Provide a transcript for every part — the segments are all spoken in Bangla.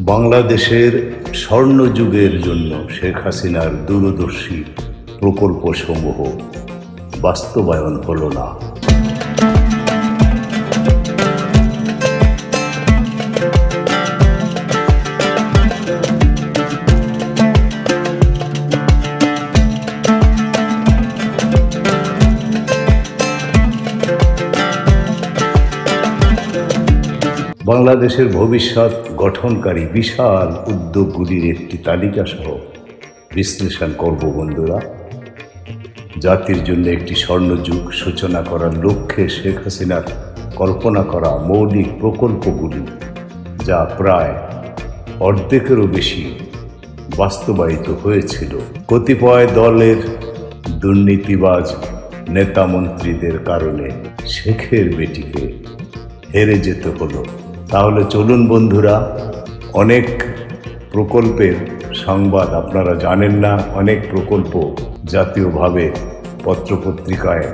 বাংলাদেশের স্বর্ণযুগের জন্য শেখ হাসিনার দূরদর্শী প্রকল্পসমূহ বাস্তবায়ন হলো না। বাংলাদেশের ভবিষ্যৎ গঠনকারী বিশাল উদ্যোগগুলির একটি তালিকা সহ বিশ্লেষণ করব বন্ধুরা। জাতির জন্য একটি স্বর্ণযুগ সূচনা করার লক্ষ্যে শেখ হাসিনার কল্পনা করা মৌলিক প্রকল্পগুলি, যা প্রায় অর্ধেকেরও বেশি বাস্তবায়িত হয়েছিল। কতিপয় দলের দুর্নীতিবাজ নেতা মন্ত্রীদের কারণে শেখের বেটিকে হেরে যেতে হলো। তাহলে চলুন বন্ধুরা, অনেক প্রকল্পের সংবাদ আপনারা জানেন না, অনেক প্রকল্প জাতীয়ভাবে পত্রপত্রিকায়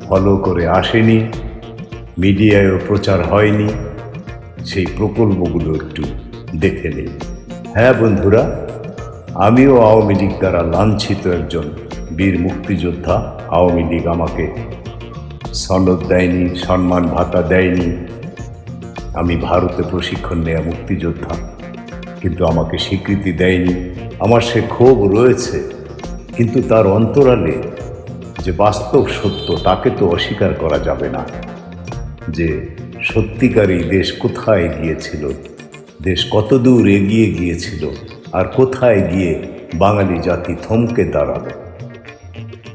ফলো করে আসেনি, মিডিয়ায়ও প্রচার হয়নি। সেই প্রকল্পগুলো একটু দেখে নিই। হ্যাঁ বন্ধুরা, আমিও আওয়ামী লীগ দ্বারা লাঞ্ছিত একজন বীর মুক্তিযোদ্ধা। আওয়ামী লীগ আমাকে সনদ দেয়নি, সম্মান ভাতা দেয়নি। আমি ভারতে প্রশিক্ষণ নেওয়া মুক্তিযোদ্ধা, কিন্তু আমাকে স্বীকৃতি দেয়নি। আমার সে ক্ষোভ রয়েছে, কিন্তু তার অন্তরালে যে বাস্তব সত্য তাকে তো অস্বীকার করা যাবে না। যে সত্যিকারই দেশ কোথায় গিয়েছিল, দেশ কতদূর এগিয়ে গিয়েছিল, আর কোথায় গিয়ে বাঙালি জাতি থমকে দাঁড়াবে।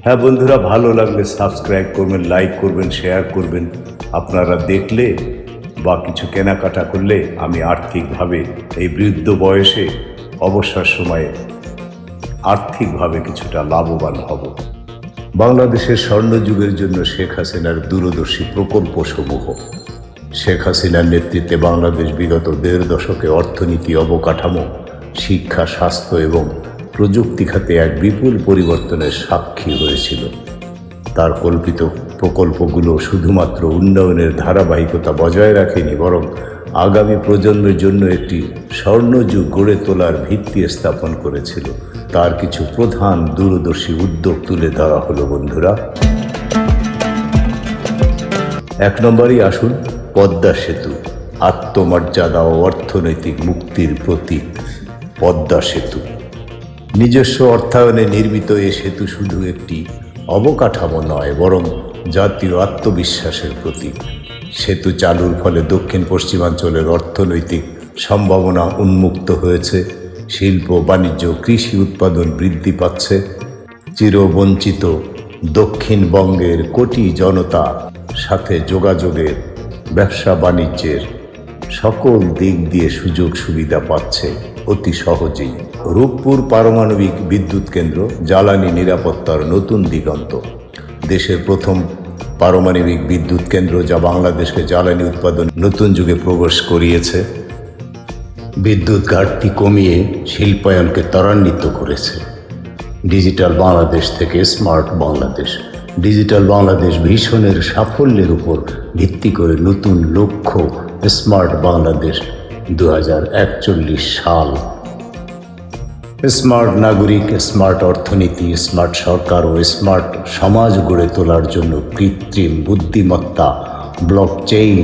হ্যাঁ বন্ধুরা, ভালো লাগলে সাবস্ক্রাইব করবেন, লাইক করবেন, শেয়ার করবেন। আপনারা দেখলে বা কিছু কেনাকাটা করলে আমি আর্থিকভাবে এই বৃদ্ধ বয়সে অবসর সময়ে আর্থিকভাবে কিছুটা লাভবান হব। বাংলাদেশের স্বর্ণযুগের জন্য শেখ হাসিনার দূরদর্শী প্রকল্পসমূহ। শেখ হাসিনার নেতৃত্বে বাংলাদেশ বিগত ১.৫ দশকে অর্থনীতি, অবকাঠামো, শিক্ষা, স্বাস্থ্য এবং প্রযুক্তি খাতে এক বিপুল পরিবর্তনের সাক্ষী হয়েছিল। তার কল্পিত প্রকল্পগুলো শুধুমাত্র উন্নয়নের ধারাবাহিকতা বজায় রাখেনি, বরং আগামী প্রজন্মের জন্য একটি স্বর্ণযুগ গড়ে তোলার ভিত্তি স্থাপন করেছিল। তার কিছু প্রধান দূরদর্শী উদ্যোগ তুলে ধরা হলো বন্ধুরা। ১ নম্বরই আসুন, পদ্মা সেতু। আত্মমর্যাদা ও অর্থনৈতিক মুক্তির প্রতীক পদ্মা সেতু। নিজস্ব অর্থায়নে নির্মিত এ সেতু শুধু একটি অবকাঠামো নয়, বরং জাতীয় আত্মবিশ্বাসের প্রতীক। সেতু চালুর ফলে দক্ষিণ পশ্চিমাঞ্চলের অর্থনৈতিক সম্ভাবনা উন্মুক্ত হয়েছে। শিল্প, বাণিজ্য, কৃষি উৎপাদন বৃদ্ধি পাচ্ছে। চিরবঞ্চিত দক্ষিণবঙ্গের কোটি জনতা সাথে যোগাযোগের, ব্যবসা বাণিজ্যের সকল দিক দিয়ে সুযোগ সুবিধা পাচ্ছে অতি সহজেই। রূপপুর পারমাণবিক বিদ্যুৎ কেন্দ্র জ্বালানি নিরাপত্তার নতুন দিগন্ত। দেশের প্রথম পারমাণবিক বিদ্যুৎ কেন্দ্র, যা বাংলাদেশকে জ্বালানি উৎপাদন নতুন যুগে প্রবেশ করিয়েছে। বিদ্যুৎ ঘাটতি কমিয়ে শিল্পায়নকে ত্বরান্বিত করেছে। ডিজিটাল বাংলাদেশ থেকে স্মার্ট বাংলাদেশ। ডিজিটাল বাংলাদেশ ভিশনের সাফল্যের উপর ভিত্তি করে নতুন লক্ষ্য স্মার্ট বাংলাদেশ 2041 সাল। স্মার্ট নাগরিক, স্মার্ট অর্থনীতি, স্মার্ট সরকার ও স্মার্ট সমাজ গড়ে তোলার জন্য কৃত্রিম বুদ্ধিমত্তা, ব্লকচেইন,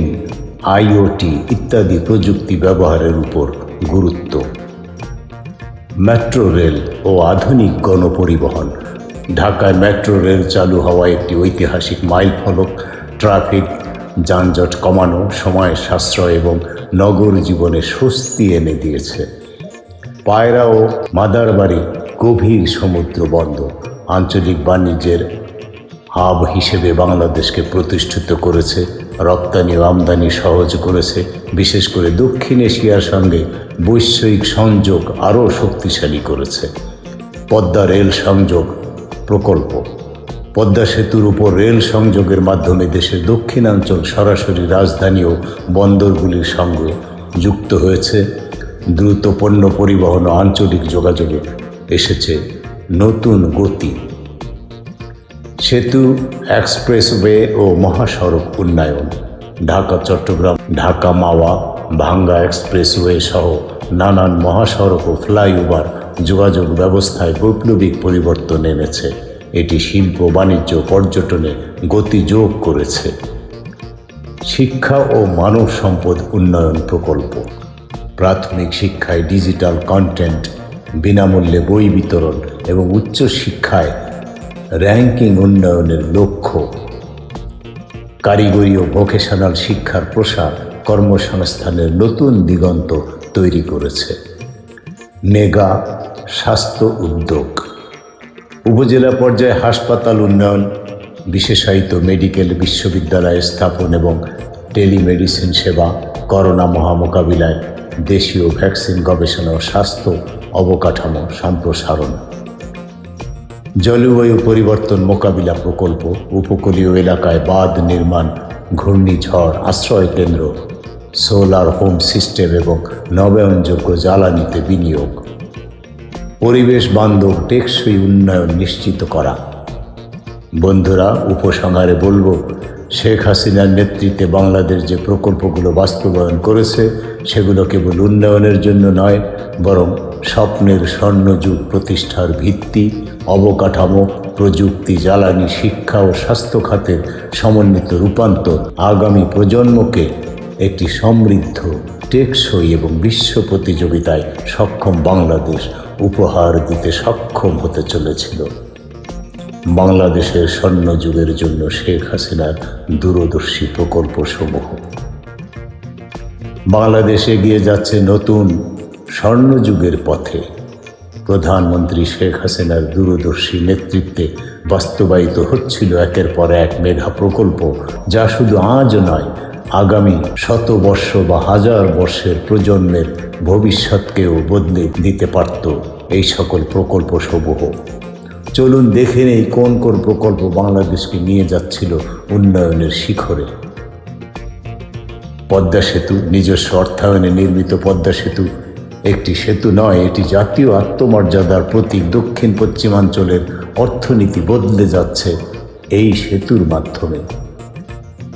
আইওটি ইত্যাদি প্রযুক্তি ব্যবহারের উপর গুরুত্ব। মেট্রো রেল ও আধুনিক গণপরিবহন। ঢাকায় মেট্রো রেল চালু হওয়া একটি ঐতিহাসিক মাইলফলক। ট্রাফিক যানজট কমানো, সময় সাশ্রয় এবং নগর জীবনে স্বস্তি এনে দিয়েছে। পায়রা ও মাদারবাড়ি গভীর সমুদ্র বন্দর আঞ্চলিক বাণিজ্যের হাব হিসেবে বাংলাদেশকে প্রতিষ্ঠিত করেছে। রপ্তানি ও আমদানি সহজ করেছে। বিশেষ করে দক্ষিণ এশিয়ার সঙ্গে বৈশ্বিক সংযোগ আরও শক্তিশালী করেছে। পদ্মা রেল সংযোগ প্রকল্প। পদ্মা সেতুর উপর রেল সংযোগের মাধ্যমে দেশের দক্ষিণাঞ্চল সরাসরি রাজধানী ও বন্দরগুলির সঙ্গে যুক্ত হয়েছে। দ্রুত পণ্য পরিবহন ও আঞ্চলিক যোগাযোগে এসেছে নতুন গতি। সেতু, এক্সপ্রেসওয়ে ও মহাসড়ক উন্নয়ন। ঢাকা চট্টগ্রাম, ঢাকা মাওয়া, ভাঙ্গা এক্সপ্রেসওয়ে সহ নানান মহাসড়ক ও ফ্লাইওভার যোগাযোগ ব্যবস্থায় বৈপ্লবিক পরিবর্তন এনেছে। এটি শিল্প, বাণিজ্য, পর্যটনে গতি যোগ করেছে। শিক্ষা ও মানব সম্পদ উন্নয়ন প্রকল্প। প্রাথমিক শিক্ষায় ডিজিটাল কন্টেন্ট, বিনামূল্যে বই বিতরণ এবং উচ্চশিক্ষায় র্যাঙ্কিং উন্নয়নের লক্ষ্য। কারিগরি ও ভোকেশনাল শিক্ষার প্রসার কর্মসংস্থানের নতুন দিগন্ত তৈরি করেছে। মেগা স্বাস্থ্য উদ্যোগ। উপজেলা পর্যায়ে হাসপাতাল উন্নয়ন, বিশেষায়িত মেডিকেল বিশ্ববিদ্যালয় স্থাপন এবং টেলিমেডিসিন সেবা, করোনা মহামোকাবিলায় দেশীয় ভ্যাকসিন গবেষণা ও স্বাস্থ্য অবকাঠামো সম্প্রসারণ। জলবায়ু পরিবর্তন মোকাবিলা প্রকল্প। উপকূলীয় এলাকায় বাঁধ নির্মাণ, ঘূর্ণিঝড় আশ্রয় কেন্দ্র, সোলার হোম সিস্টেম এবং নবায়নযোগ্য জ্বালানিতে বিনিয়োগ। পরিবেশ বান্ধব টেকসই উন্নয়ন নিশ্চিত করা। বন্ধুরা, উপসংহারে বলবো, শেখ হাসিনার নেতৃত্বে বাংলাদেশ যে প্রকল্পগুলো বাস্তবায়ন করেছে সেগুলো কেবল উন্নয়নের জন্য নয়, বরং স্বপ্নের স্বর্ণযুগ প্রতিষ্ঠার ভিত্তি, অবকাঠামো, প্রযুক্তি, জ্বালানি, শিক্ষা ও স্বাস্থ্য খাতের সমন্বিত রূপান্তর আগামী প্রজন্মকে একটি সমৃদ্ধ, টেকসই এবং বিশ্ব প্রতিযোগিতায় সক্ষম বাংলাদেশ উপহার দিতে সক্ষম হতে চলেছিল। বাংলাদেশের স্বর্ণযুগের জন্য শেখ হাসিনার দূরদর্শী প্রকল্পসমূহ। বাংলাদেশ এগিয়ে যাচ্ছে নতুন স্বর্ণযুগের পথে। প্রধানমন্ত্রী শেখ হাসিনার দূরদর্শী নেতৃত্বে বাস্তবায়িত হচ্ছিল একের পর এক মেগা প্রকল্প, যা শুধু আজ নয়, আগামী শতবর্ষ বা হাজার বর্ষের প্রজন্মের ভবিষ্যৎকেও বদলে দিতে পারত এই সকল প্রকল্পসমূহ। চলুন দেখে নেই কোন কোন প্রকল্প বাংলাদেশকে নিয়ে যাচ্ছিল উন্নয়নের শিখরে। পদ্মা সেতু। নিজস্ব অর্থায়নে নির্মিত পদ্মা সেতু একটি সেতু নয়, এটি জাতীয় আত্মমর্যাদার প্রতীক। দক্ষিণ পশ্চিমাঞ্চলের অর্থনীতি বদলে যাচ্ছে এই সেতুর মাধ্যমে।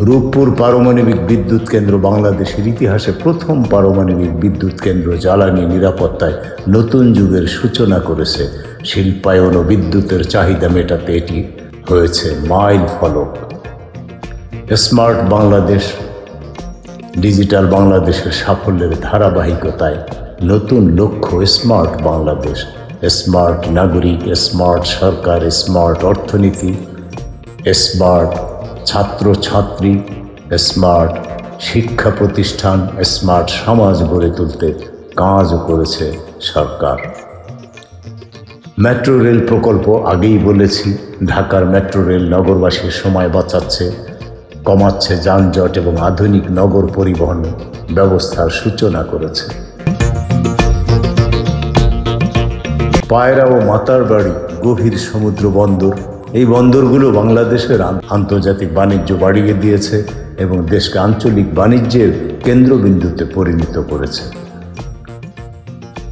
রূপপুর পারমাণবিক বিদ্যুৎ কেন্দ্র। বাংলাদেশের ইতিহাসে প্রথম পারমাণবিক বিদ্যুৎ কেন্দ্র জ্বালানি নিরাপত্তায় নতুন যুগের সূচনা করেছে। শিল্পায়ন ও বিদ্যুতের চাহিদা মেটাতে এটি হয়েছে মাইল ফলক। স্মার্ট বাংলাদেশ। ডিজিটাল বাংলাদেশের সাফল্যের ধারাবাহিকতায় নতুন লক্ষ্য স্মার্ট বাংলাদেশ। স্মার্ট নাগরিক, স্মার্ট সরকার, স্মার্ট অর্থনীতি, স্মার্ট ছাত্রছাত্রী, স্মার্ট শিক্ষা প্রতিষ্ঠান, স্মার্ট সমাজ গড়ে তুলতে কাজ করেছে সরকার। মেট্রো রেল প্রকল্প। আগেই বলেছি, ঢাকার মেট্রো রেল নগরবাসীর সময় বাঁচাচ্ছে, কমাচ্ছে যানজট এবং আধুনিক নগর পরিবহন ব্যবস্থার সূচনা করেছে। পায়রা ও মাতারবাড়ি গভীর সমুদ্র বন্দর। এই বন্দরগুলো বাংলাদেশের আন্তর্জাতিক বাণিজ্য বাড়িয়ে দিয়েছে এবং দেশকে আঞ্চলিক বাণিজ্যের কেন্দ্রবিন্দুতে পরিণত করেছে।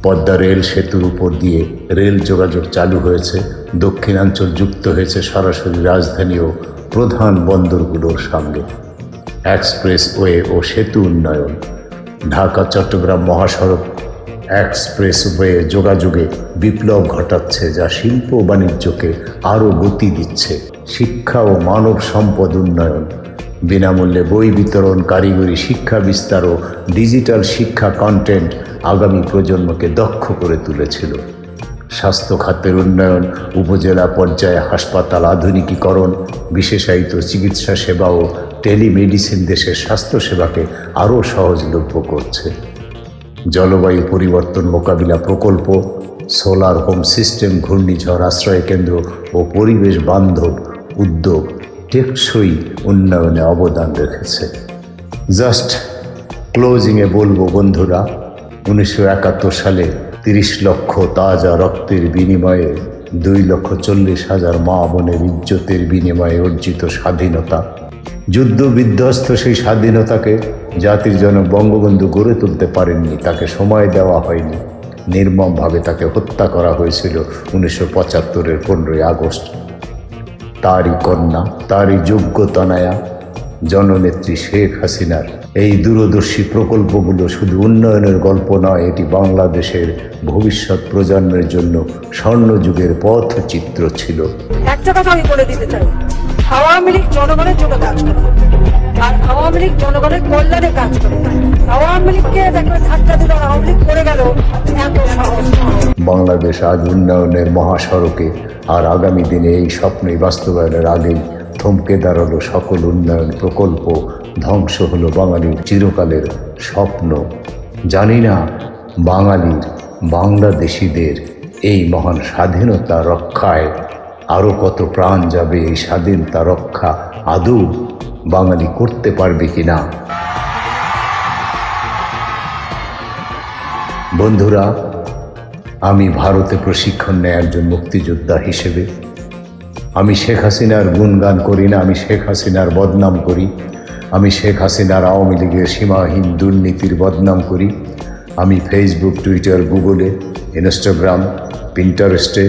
পদ্মা রেল সেতুর উপর দিয়ে রেল যোগাযোগ চালু হয়েছে। দক্ষিণাঞ্চল যুক্ত হয়েছে সরাসরি রাজধানী ও প্রধান বন্দরগুলোর সঙ্গে। এক্সপ্রেসওয়ে ও সেতু উন্নয়ন। ঢাকা চট্টগ্রাম মহাসড়ক এক্সপ্রেসওয়ে যোগাযোগে বিপ্লব ঘটাচ্ছে, যা শিল্প ও বাণিজ্যকে আরও গতি দিচ্ছে। শিক্ষা ও মানব সম্পদ উন্নয়ন। বিনামূল্যে বই বিতরণ, কারিগরি শিক্ষা বিস্তার ও ডিজিটাল শিক্ষা কন্টেন্ট আগামী প্রজন্মকে দক্ষ করে তুলেছিল। স্বাস্থ্য খাতের উন্নয়ন। উপজেলা পর্যায়ে হাসপাতাল আধুনিকীকরণ, বিশেষায়িত চিকিৎসা সেবা ও টেলিমেডিসিন দেশের স্বাস্থ্যসেবাকে আরও সহজলভ্য করছে। জলবায়ু পরিবর্তন মোকাবিলা প্রকল্প। সোলার হোম সিস্টেম, ঘূর্ণিঝড় আশ্রয় কেন্দ্র ও পরিবেশ বান্ধব উদ্যোগ টেকসই উন্নয়নে অবদান রেখেছে। জাস্ট ক্লোজিংয়ে বলবো, বন্ধুরা, 1971 সালে 30 লক্ষ তাজা রক্তের বিনিময়ে 2,40,000 মা বোনের ইজ্জতের বিনিময়ে অর্জিত স্বাধীনতা, যুদ্ধ বিধ্বস্ত সেই স্বাধীনতাকে জাতির জনক বঙ্গবন্ধু গড়ে তুলতে পারেননি। তাকে সময় দেওয়া হয়নি। নির্মমভাবে তাকে হত্যা করা হয়েছিল 1975-এর 15ই আগস্ট। তারই কন্যা, তারই যোগ্যতনয়া জননেত্রী শেখ হাসিনার এই দূরদর্শী প্রকল্পগুলো শুধু উন্নয়নের গল্প নয়, এটি বাংলাদেশের ভবিষ্যৎ প্রজন্মের জন্য স্বর্ণযুগের পথচিত্র ছিল। একটা কথা আমি বলে দিতে চাই, আওয়ামী লীগ জনগণের জন্য কাজ করে, আর আওয়ামী লীগ জনগণের কল্যাণে কাজ করে। আওয়ামী লীগকে দেখবে ধাক্কা দিল, আওয়ামী লীগ করে গেল, এত সাহস। বাংলাদেশ আজ উন্নয়নের মহাসড়কে, আর আগামী দিনে এই স্বপ্নই বাস্তবায়নের আগেই থমকে দাঁড়ালো সকল উন্নয়ন প্রকল্প, ধ্বংস হলো বাঙালির চিরকালের স্বপ্ন। জানি না বাঙালির, বাংলাদেশিদের এই মহান স্বাধীনতা রক্ষায় আরও কত প্রাণ যাবে। এই স্বাধীনতা রক্ষা আদৌ বাঙালি করতে পারবে কিনা। বন্ধুরা, আমি ভারতে প্রশিক্ষণ নেয় একজন মুক্তিযোদ্ধা হিসেবে আমি শেখ হাসিনার গুণগান করি না, আমি শেখ হাসিনার বদনাম করি। আমি শেখ হাসিনার আওয়ামী লীগের সীমাহীন দুর্নীতির বদনাম করি। আমি ফেসবুক, টুইটার, গুগলে, ইনস্টাগ্রাম, পিন্টারেস্টে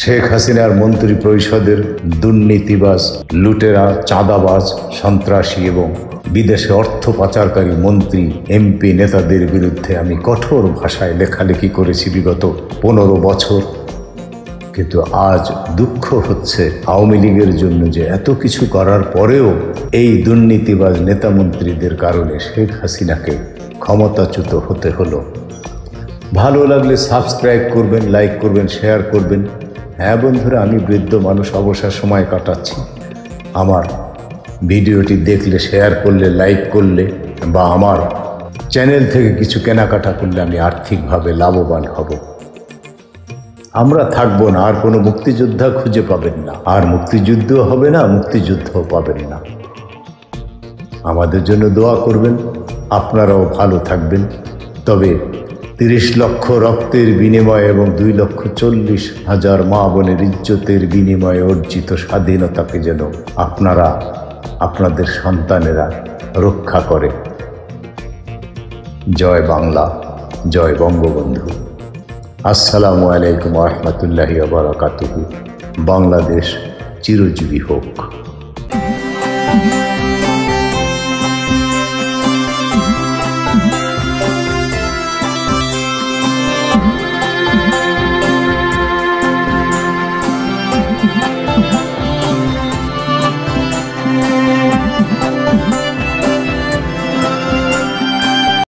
শেখ হাসিনার মন্ত্রী পরিষদের দুর্নীতিবাজ, লুটেরা, চাঁদাবাজ, সন্ত্রাসী এবং বিদেশে অর্থ পাচারকারী মন্ত্রী, এমপি নেতাদের বিরুদ্ধে আমি কঠোর ভাষায় লেখালেখি করেছি বিগত 15 বছর। কিন্তু আজ দুঃখ হচ্ছে আওয়ামী লীগের জন্য যে এত কিছু করার পরেও এই দুর্নীতিবাজ নেতামন্ত্রীদের কারণে শেখ হাসিনাকে ক্ষমতাচ্যুত হতে হলো। ভালো লাগলে সাবস্ক্রাইব করবেন, লাইক করবেন, শেয়ার করবেন। হ্যাঁ বন্ধুরা, আমি বৃদ্ধ মানুষ, অবসর সময় কাটাচ্ছি। আমার ভিডিওটি দেখলে, শেয়ার করলে, লাইক করলে বা আমার চ্যানেল থেকে কিছু কেনাকাটা করলে আমি আর্থিকভাবে লাভবান হব। আমরা থাকবো না, আর কোনো মুক্তিযোদ্ধা খুঁজে পাবেন না, আর মুক্তিযুদ্ধ হবে না, মুক্তিযুদ্ধও পাবেন না। আমাদের জন্য দোয়া করবেন, আপনারাও ভালো থাকবেন। তবে 30 লক্ষ রক্তের বিনিময়ে এবং 2,40,000 মা বোনের ইজ্জতের বিনিময়ে অর্জিত স্বাধীনতাকে যেন আপনারা, আপনাদের সন্তানেরা রক্ষা করে। জয় বাংলা, জয় বঙ্গবন্ধু। আসসালামু আলাইকুম ওয়া রাহমাতুল্লাহি ওয়া বারাকাতুহু। বাংলাদেশ চিরজীবী হোক।